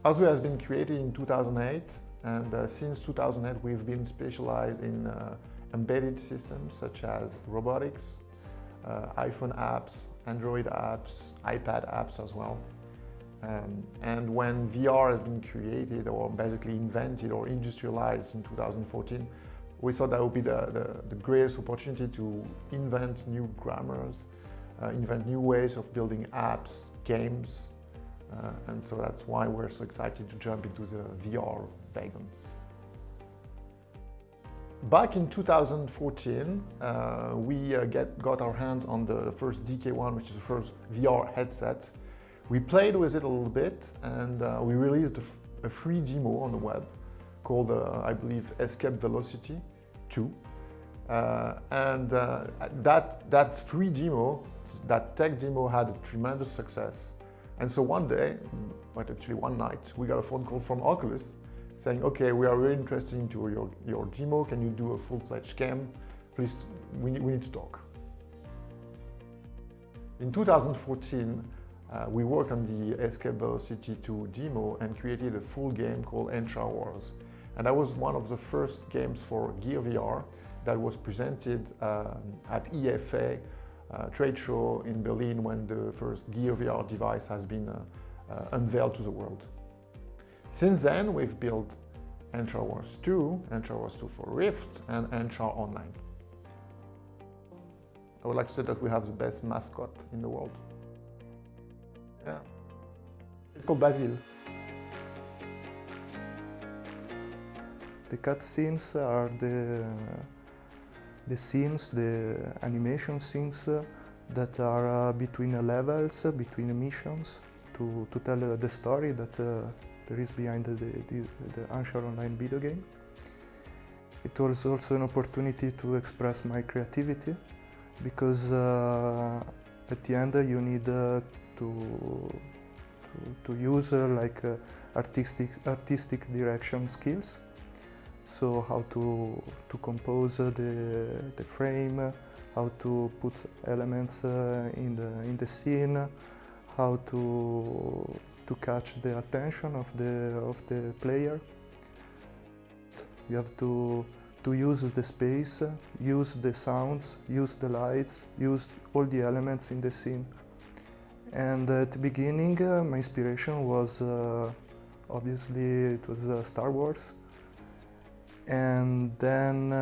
OZWE has been created in 2008, and since 2008 we've been specialized in embedded systems such as robotics, iPhone apps, Android apps, iPad apps as well. And when VR has been created or basically invented or industrialized in 2014, we thought that would be the greatest opportunity to invent new grammars, invent new ways of building apps, games, and so that's why we're so excited to jump into the VR wagon. Back in 2014, we got our hands on the first DK1, which is the first VR headset. We played with it a little bit, and we released a free demo on the web called, I believe, Escape Velocity 2. That free demo, that tech demo, had a tremendous success. And so one day, but actually one night, we got a phone call from Oculus saying, okay, we are really interested in your demo. Can you do a full-fledged game? Please, we need to talk. In 2014, we worked on the Escape Velocity 2 demo and created a full game called Anshar Wars. And that was one of the first games for Gear VR that was presented at EFA trade show in Berlin when the first Gear VR device has been unveiled to the world. Since then, we've built Anshar Wars 2, Anshar Wars 2 for Rift, and Anshar Online. I would like to say that we have the best mascot in the world. Yeah. It's called Basil. The cutscenes are the scenes, the animation scenes that are between levels, between missions, to tell the story that there is behind the Anshar Online video game. It was also an opportunity to express my creativity, because at the end you need to use artistic direction skills. So how to compose the frame, how to put elements in the scene, how to catch the attention of the player. You have to use the space, use the sounds, use the lights, use all the elements in the scene. And at the beginning, my inspiration was obviously it was Star Wars. And then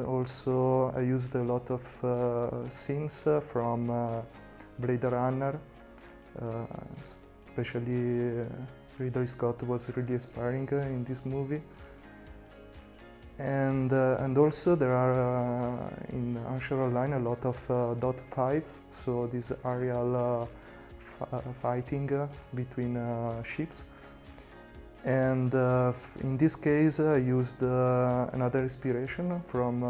also I used a lot of scenes from Blade Runner, especially Ridley Scott was really inspiring in this movie. And also there are in Anshar Online a lot of dot fights, so this aerial fighting between ships. And in this case, I used another inspiration from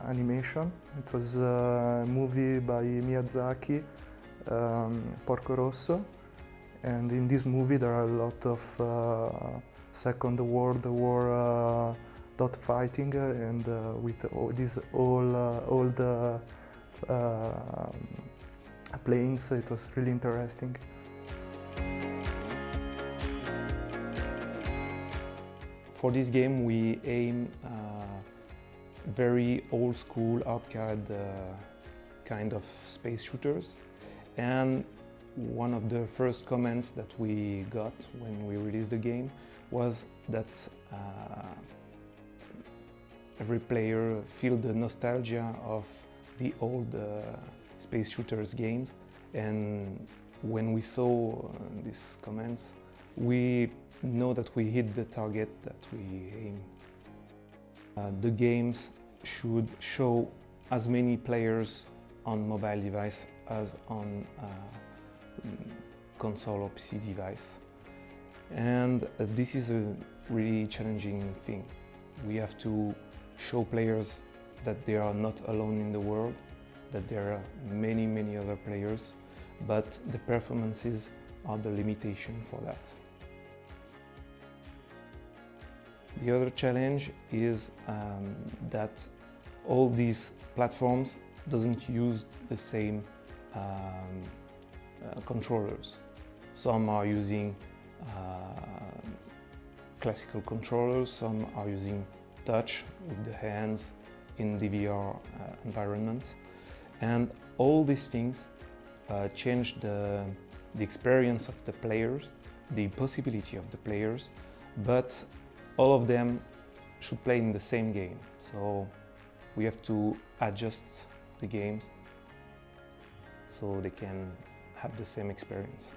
animation. It was a movie by Miyazaki, Porco Rosso. And in this movie, there are a lot of Second World War dot fighting, and with these old planes. It was really interesting. For this game, we aim very old school arcade kind of space shooters. And one of the first comments that we got when we released the game was that every player feel the nostalgia of the old space shooters games. And when we saw these comments, we know that we hit the target that we aim. The games should show as many players on mobile device as on console or PC device. And this is a really challenging thing. We have to show players that they are not alone in the world, that there are many, many other players, but the performances are the limitation for that. The other challenge is that all these platforms doesn't use the same controllers. Some are using classical controllers, some are using touch with the hands in the VR environment. And all these things change the experience of the players, the possibility of the players, but all of them should play in the same game. So we have to adjust the games so they can have the same experience.